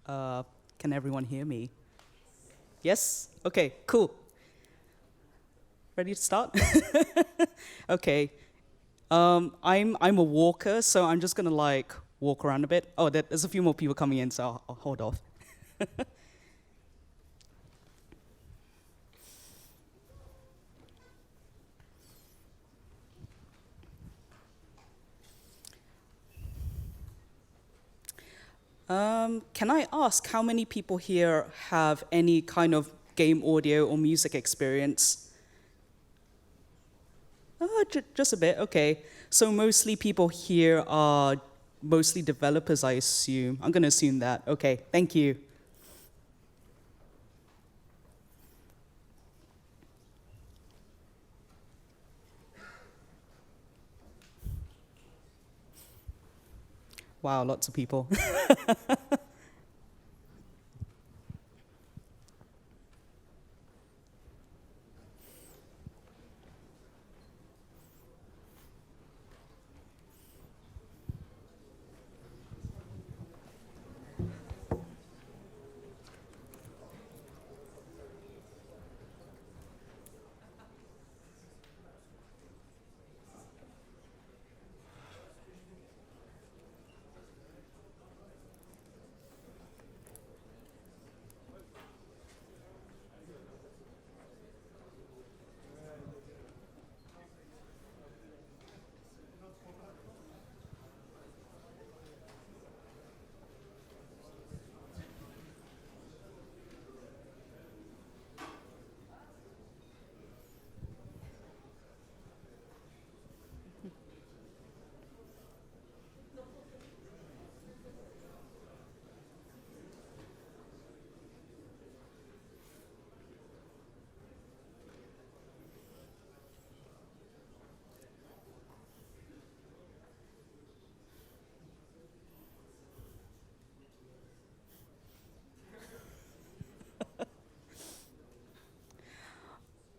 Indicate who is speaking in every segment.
Speaker 1: Uh, can everyone hear me? Yes? Okay, cool. Ready to start? Okay. I'm a walker, so I'm just gonna like walk around a bit. Oh, there's a few more people coming in, so I'll hold off. Can I ask how many people here have any kind of game audio or music experience? Just a bit, okay. So mostly people here are mostly developers, I assume. I'm gonna assume that. Okay, thank you. Wow, lots of people.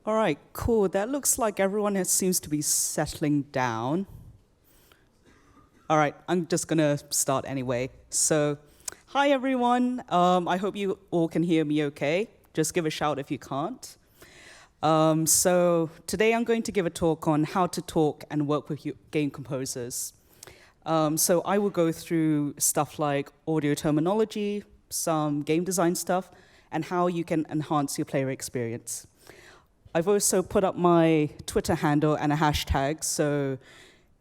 Speaker 1: All right, cool. That looks like seems to be settling down. All right, I'm just gonna start anyway. So, hi everyone. I hope you all can hear me okay. Just give a shout if you can't. So today I'm going to give a talk on how to talk and work with game composers. So I will go through stuff like audio terminology, some game design stuff, and how you can enhance your player experience. I've also put up my Twitter handle and a hashtag, so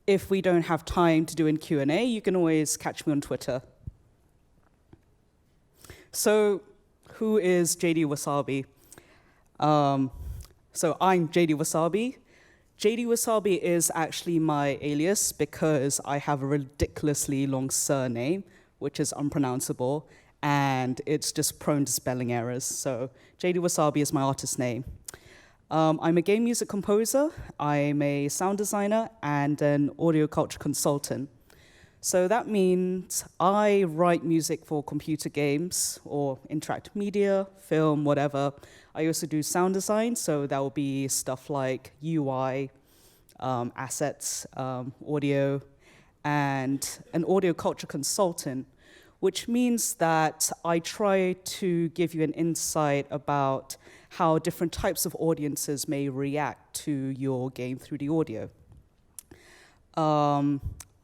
Speaker 1: if we don't have time to do in Q&A, you can always catch me on Twitter. So who is JDWasabi? So I'm JDWasabi. JDWasabi is actually my alias because I have a ridiculously long surname, which is unpronounceable, and it's just prone to spelling errors. So JDWasabi is my artist name. I'm a game music composer, I'm a sound designer, and an audio culture consultant. So that means I write music for computer games or interactive media, film, whatever. I also do sound design, so that will be stuff like UI, assets, audio, and an audio culture consultant, which means that I try to give you an insight about how different types of audiences may react to your game through the audio.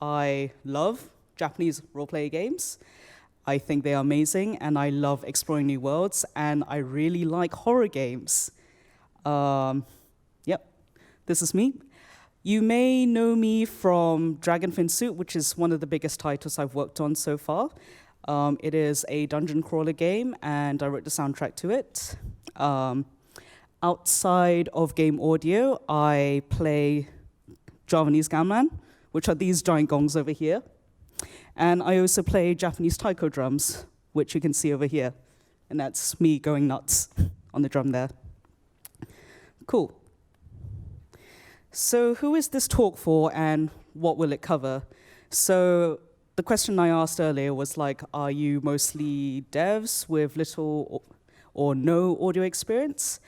Speaker 1: I love Japanese role-play games. I think they are amazing, and I love exploring new worlds, and I really like horror games. Yep, this is me. You may know me from Dragonfin Suit, which is one of the biggest titles I've worked on so far. It is a dungeon crawler game, and I wrote the soundtrack to it. Outside of game audio, I play Javanese gamelan, which are these giant gongs over here. And I also play Japanese Taiko Drums, which you can see over here. And that's me going nuts on the drum there. Cool. So who is this talk for, and what will it cover? So the question I asked earlier was like, are you mostly devs with little or no audio experience?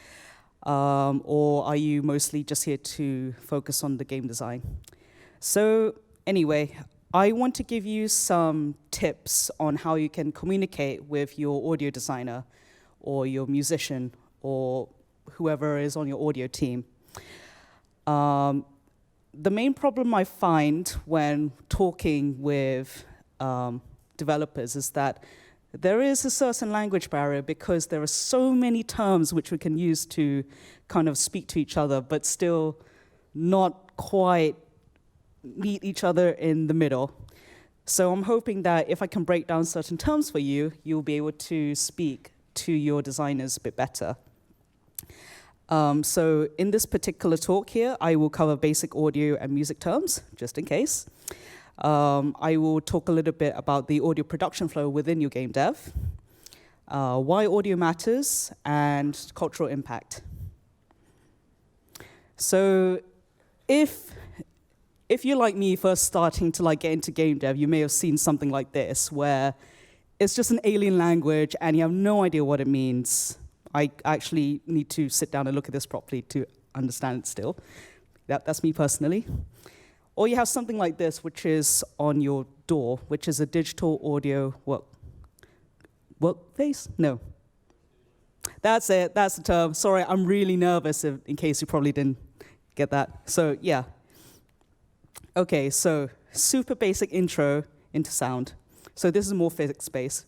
Speaker 1: Or are you mostly just here to focus on the game design? So anyway, I want to give you some tips on how you can communicate with your audio designer or your musician or whoever is on your audio team. The main problem I find when talking with developers is that there is a certain language barrier because there are so many terms which we can use to kind of speak to each other, but still not quite meet each other in the middle. So I'm hoping that if I can break down certain terms for you, you'll be able to speak to your designers a bit better. So in this particular talk here, I will cover basic audio and music terms, just in case. I will talk a little bit about the audio production flow within your game dev, why audio matters, and cultural impact. So if you're like me, first starting to get into game dev, you may have seen something like this, where it's just an alien language and you have no idea what it means. I actually need to sit down and look at this properly to understand it still. That's me personally. Or you have something like this, which is on your door, which is a digital audio workplace? No. That's it, that's the term. Sorry, I'm really nervous in case you probably didn't get that. So yeah. Okay, so super basic intro into sound. So this is more physics-based.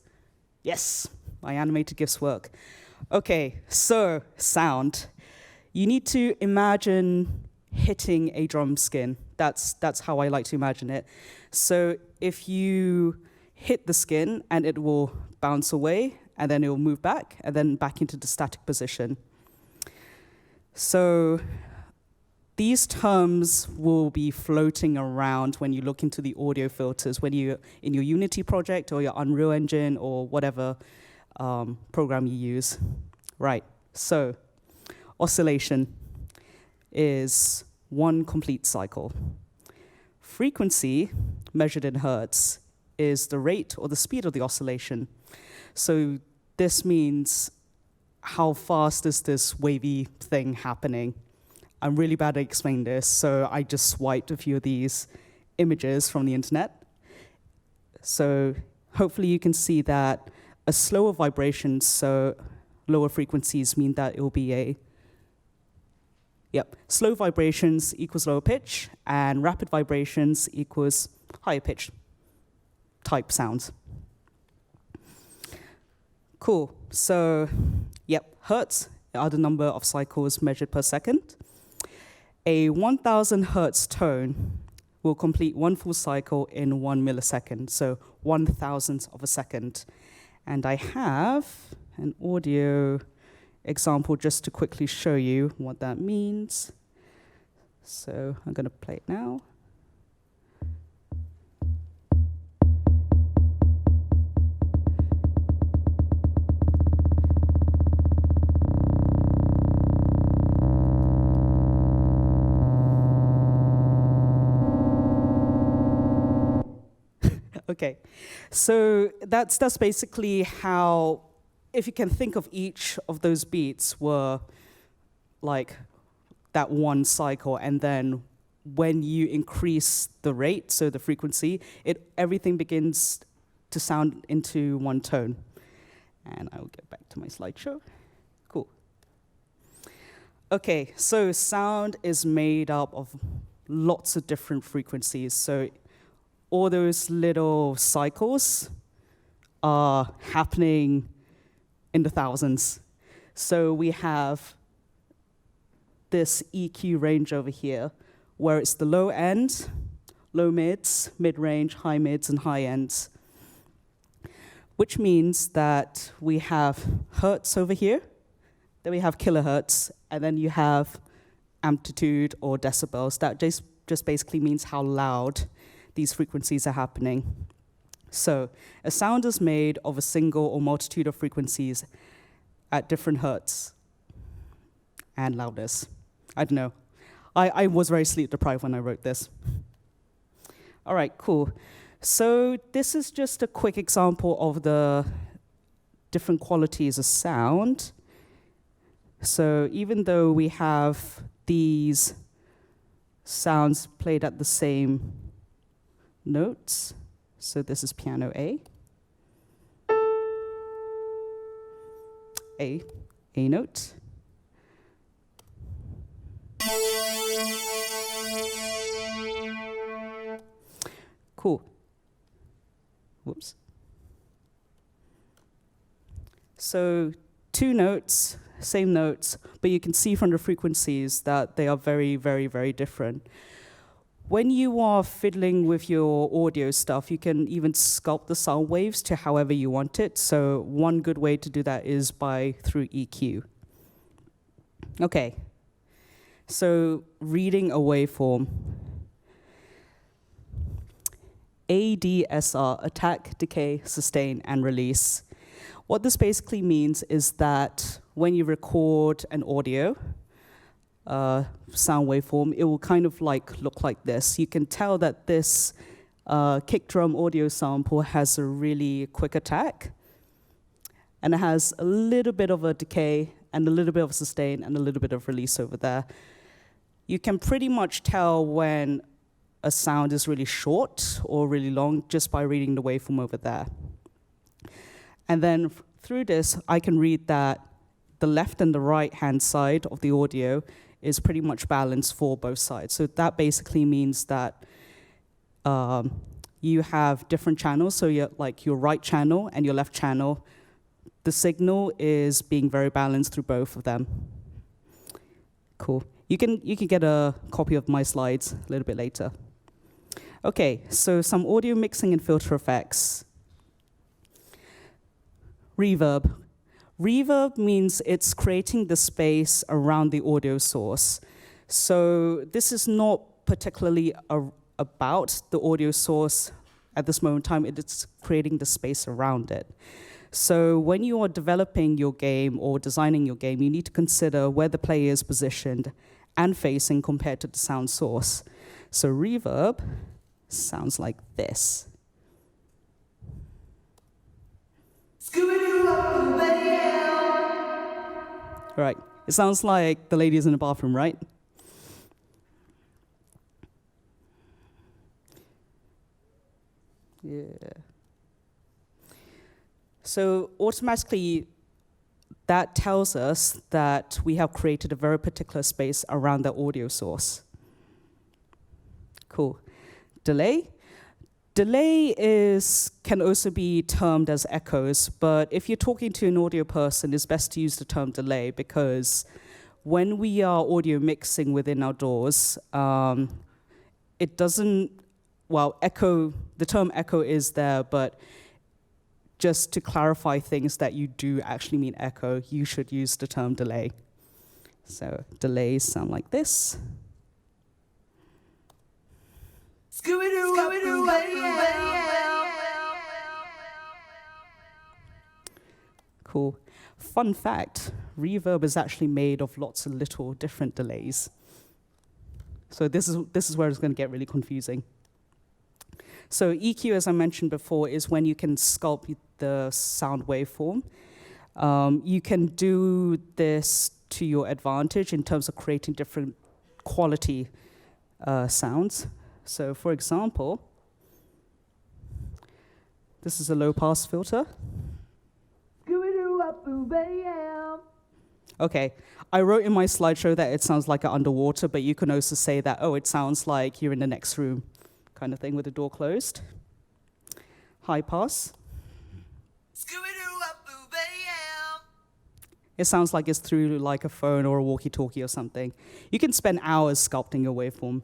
Speaker 1: Yes, my animated GIFs work. Okay, so sound. You need to imagine hitting a drum skin. That's how I like to imagine it. So if you hit the skin and it will bounce away, and then it will move back, and then back into the static position. So these terms will be floating around when you look into the audio filters, when you're in your Unity project or your Unreal Engine or whatever program you use. Right, so oscillation is one complete cycle. Frequency, measured in hertz, is the rate or the speed of the oscillation. So this means how fast is this wavy thing happening. I'm really bad at explaining this, so I just swiped a few of these images from the internet. So hopefully you can see that a slower vibration, so lower frequencies mean that it will be slow vibrations equals lower pitch, and rapid vibrations equals higher pitch type sounds. Cool, so hertz are the number of cycles measured per second. A 1,000 hertz tone will complete one full cycle in 1 millisecond, so 1,000th of a second. And I have an audio example just to quickly show you what that means. So I'm going to play it now. Okay, so that's basically how, if you can think of each of those beats were like that one cycle, and then when you increase the rate, so the frequency, everything begins to sound into one tone. And I will get back to my slideshow. Cool. Okay, so sound is made up of lots of different frequencies. So all those little cycles are happening in the thousands. So we have this EQ range over here, where it's the low end, low mids, mid-range, high mids, and high ends, which means that we have hertz over here, then we have kilohertz, and then you have amplitude or decibels. That just basically means how loud these frequencies are happening. So a sound is made of a single or multitude of frequencies at different hertz and loudness. I don't know. I was very sleep deprived when I wrote this. All right, cool. So this is just a quick example of the different qualities of sound. So even though we have these sounds played at the same notes. So this is piano A. A note. Cool. Whoops. So 2 notes, same notes, but you can see from the frequencies that they are very, very, very different. When you are fiddling with your audio stuff, you can even sculpt the sound waves to however you want it. So one good way to do that is through EQ. Okay, so reading a waveform. ADSR, attack, decay, sustain, and release. What this basically means is that when you record an audio sound waveform, it will kind of look like this. You can tell that this kick drum audio sample has a really quick attack, and it has a little bit of a decay and a little bit of a sustain and a little bit of release over there. You can pretty much tell when a sound is really short or really long just by reading the waveform over there. And then through this, I can read that the left and the right-hand side of the audio is pretty much balanced for both sides. So that basically means that you have different channels. So your right channel and your left channel, the signal is being very balanced through both of them. Cool. You can get a copy of my slides a little bit later. Okay, so some audio mixing and filter effects. Reverb. Reverb means it's creating the space around the audio source. So this is not particularly about the audio source at this moment in time, it's creating the space around it. So when you are developing your game or designing your game, you need to consider where the player is positioned and facing compared to the sound source. So reverb sounds like this. Right, it sounds like the ladies in the bathroom, right? Yeah. So automatically, that tells us that we have created a very particular space around the audio source. Cool. Delay. Delay can also be termed as echoes, but if you're talking to an audio person, it's best to use the term delay because when we are audio mixing within our DAWs, it doesn't, well, echo, the term echo is there, but just to clarify things that you do actually mean echo, you should use the term delay. So delays sound like this. Cool. Fun fact, reverb is actually made of lots of little different delays. So this is where it's going to get really confusing. So EQ, as I mentioned before, is when you can sculpt the sound waveform. You can do this to your advantage in terms of creating different quality sounds. So for example, this is a low-pass filter. Okay, I wrote in my slideshow that it sounds like an underwater, but you can also say that, oh, it sounds like you're in the next room, kind of thing with the door closed. High pass. It sounds like it's through like a phone or a walkie-talkie or something. You can spend hours sculpting your waveform.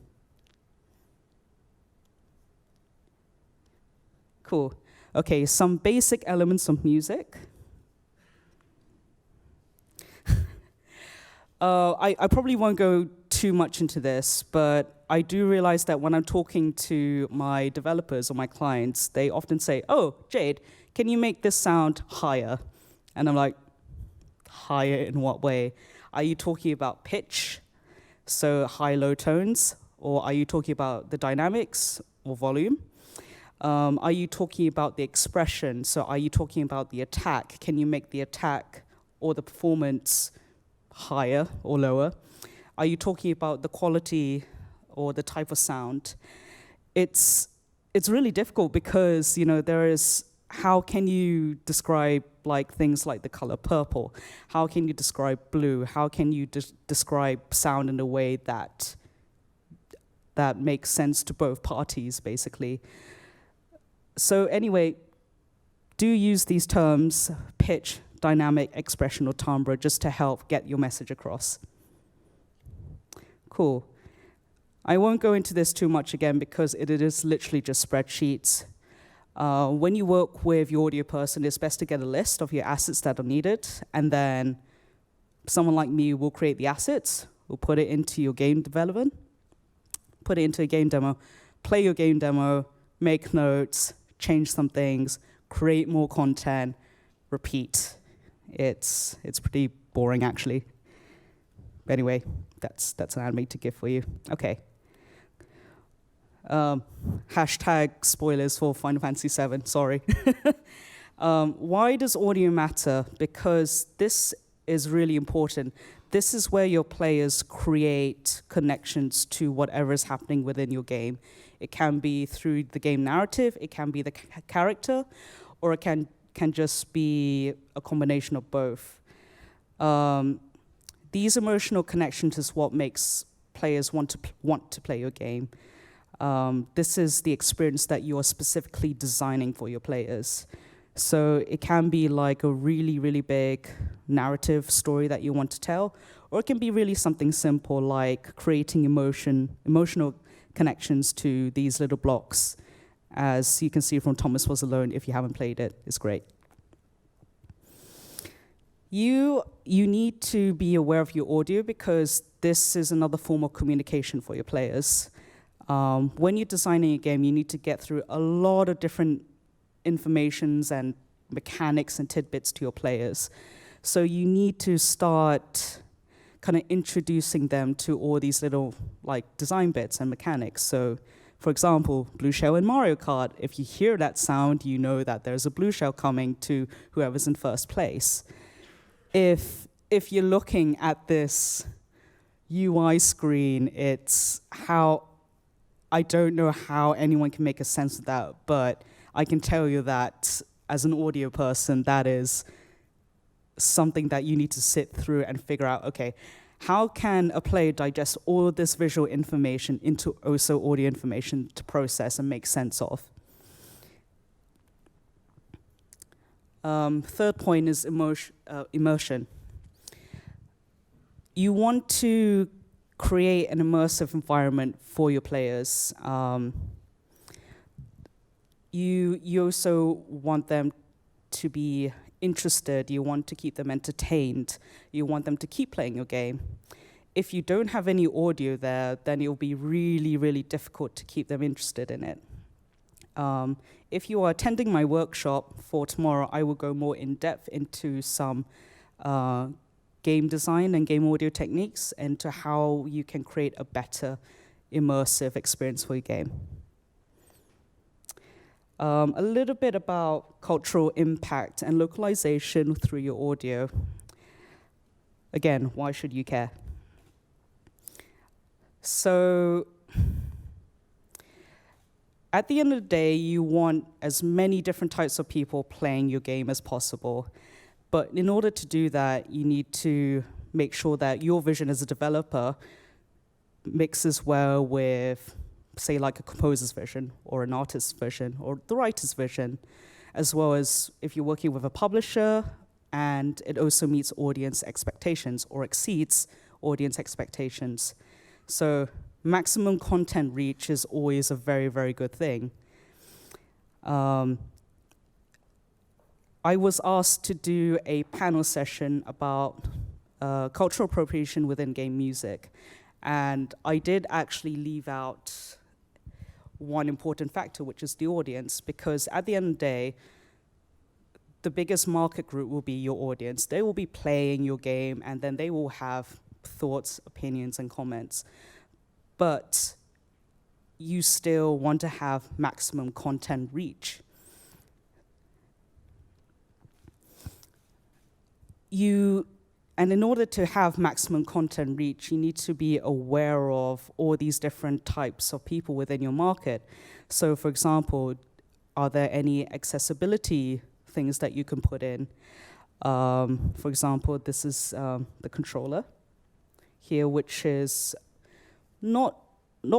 Speaker 1: Cool. Okay, some basic elements of music. I probably won't go too much into this, but I do realize that when I'm talking to my developers or my clients, they often say, oh, Jade, can you make this sound higher? And I'm like, higher in what way? Are you talking about pitch, so high-low tones? Or are you talking about the dynamics or volume? Are you talking about the expression? So are you talking about the attack? Can you make the attack or the performance higher or lower? Are you talking about the quality or the type of sound? It's it's really difficult because, there is, how can you describe like things like the color purple? How can you describe blue? How can you describe sound in a way that makes sense to both parties, basically? So anyway, do use these terms, pitch, dynamic, expression, or timbre, just to help get your message across. Cool. I won't go into this too much again because it is literally just spreadsheets. When you work with your audio person, it's best to get a list of your assets that are needed, and then someone like me will create the assets, will put it into your game development, put it into a game demo, play your game demo, make notes, change some things, create more content, repeat. It's pretty boring, actually. But anyway, that's an animated GIF for you. Okay. Hashtag spoilers for Final Fantasy VII, sorry. Why does audio matter? Because this is really important. This is where your players create connections to whatever is happening within your game. It can be through the game narrative, it can be the character, or it can just be a combination of both. These emotional connections is what makes players want to play your game. This is the experience that you are specifically designing for your players. So it can be like a really, really big narrative story that you want to tell, or it can be really something simple like creating emotional connections to these little blocks. As you can see from Thomas Was Alone, if you haven't played it, it's great. You need to be aware of your audio because this is another form of communication for your players. When you're designing a game, you need to get through a lot of different informations and mechanics and tidbits to your players. So you need to start kind of introducing them to all these little like design bits and mechanics. So for example, blue shell in Mario Kart, if you hear that sound, you know that there's a blue shell coming to whoever's in first place. If you're looking at this UI screen, it's how, I don't know how anyone can make a sense of that, but I can tell you that as an audio person, that is something that you need to sit through and figure out, okay, how can a player digest all of this visual information into also audio information to process and make sense of? Third point is immersion. You want to create an immersive environment for your players. You also want them to be interested, you want to keep them entertained, you want them to keep playing your game. If you don't have any audio there, then it'll be really, really difficult to keep them interested in it. If you are attending my workshop for tomorrow, I will go more in depth into some game design and game audio techniques and to how you can create a better immersive experience for your game. A little bit about cultural impact and localization through your audio. Again, why should you care? So, at the end of the day, you want as many different types of people playing your game as possible. But in order to do that, you need to make sure that your vision as a developer mixes well with, say, like a composer's vision, or an artist's vision, or the writer's vision, as well as if you're working with a publisher, and it also meets audience expectations, or exceeds audience expectations. So maximum content reach is always a very, very good thing. I was asked to do a panel session about cultural appropriation within game music, and I did actually leave out one important factor, which is the audience, because at the end of the day, the biggest market group will be your audience. They will be playing your game, and then they will have thoughts, opinions, and comments. But you still want to have maximum content reach. And in order to have maximum content reach, you need to be aware of all these different types of people within your market. So for example, are there any accessibility things that you can put in? For example, this is the controller here, which is not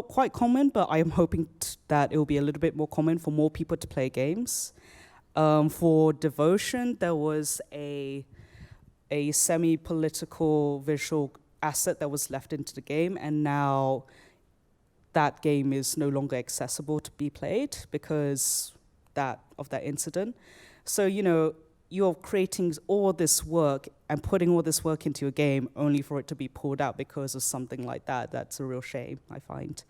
Speaker 1: quite common, but I am hoping that it will be a little bit more common for more people to play games. For Devotion, there was a semi-political visual asset that was left into the game, and now that game is no longer accessible to be played because of that incident. So, you're creating all this work and putting all this work into your game only for it to be pulled out because of something like that. That's a real shame, I find.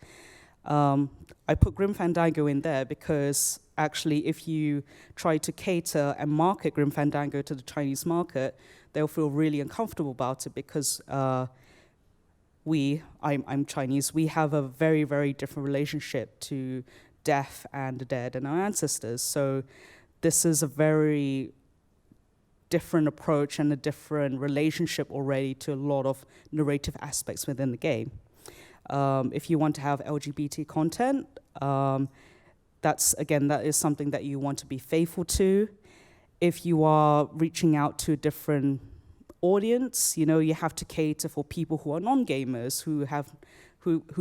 Speaker 1: I put Grim Fandango in there because actually if you try to cater and market Grim Fandango to the Chinese market, they'll feel really uncomfortable about it because I'm Chinese, we have a very, very different relationship to death and the dead and our ancestors. So this is a very different approach and a different relationship already to a lot of narrative aspects within the game. If you want to have LGBT content, that is something that you want to be faithful to. If you are reaching out to a different audience, you have to cater for people who are non-gamers, who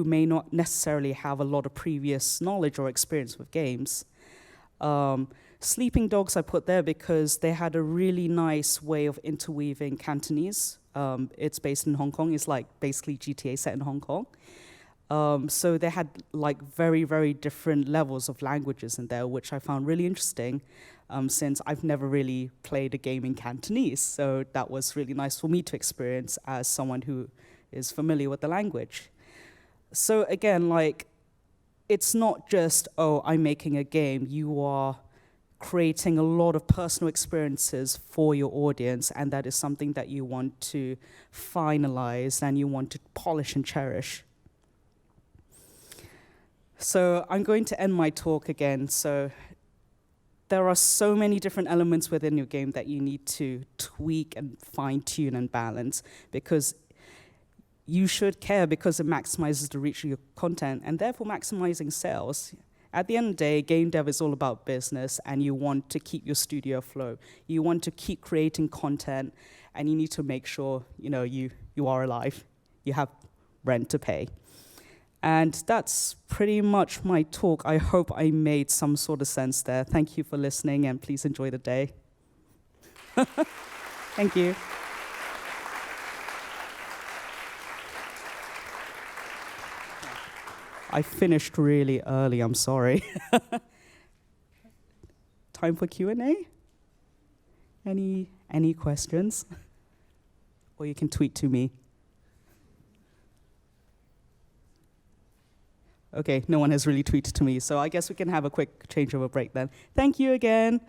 Speaker 1: may not necessarily have a lot of previous knowledge or experience with games. Sleeping Dogs I put there because they had a really nice way of interweaving Cantonese. It's based in Hong Kong. It's like basically GTA set in Hong Kong. So they had like very, very different levels of languages in there, which I found really interesting since I've never really played a game in Cantonese. So that was really nice for me to experience as someone who is familiar with the language. So again, it's not just, I'm making a game. You are creating a lot of personal experiences for your audience, and that is something that you want to finalize and you want to polish and cherish. So I'm going to end my talk again. So there are so many different elements within your game that you need to tweak and fine-tune and balance, because you should care because it maximizes the reach of your content and therefore maximizing sales. At the end of the day, game dev is all about business, and you want to keep your studio afloat. You want to keep creating content, and you need to make sure you are alive. You have rent to pay. And that's pretty much my talk. I hope I made some sort of sense there. Thank you for listening, and please enjoy the day. Thank you. I finished really early, I'm sorry. Time for Q&A? Any questions? Or you can tweet to me. Okay, no one has really tweeted to me, so I guess we can have a quick changeover break then. Thank you again.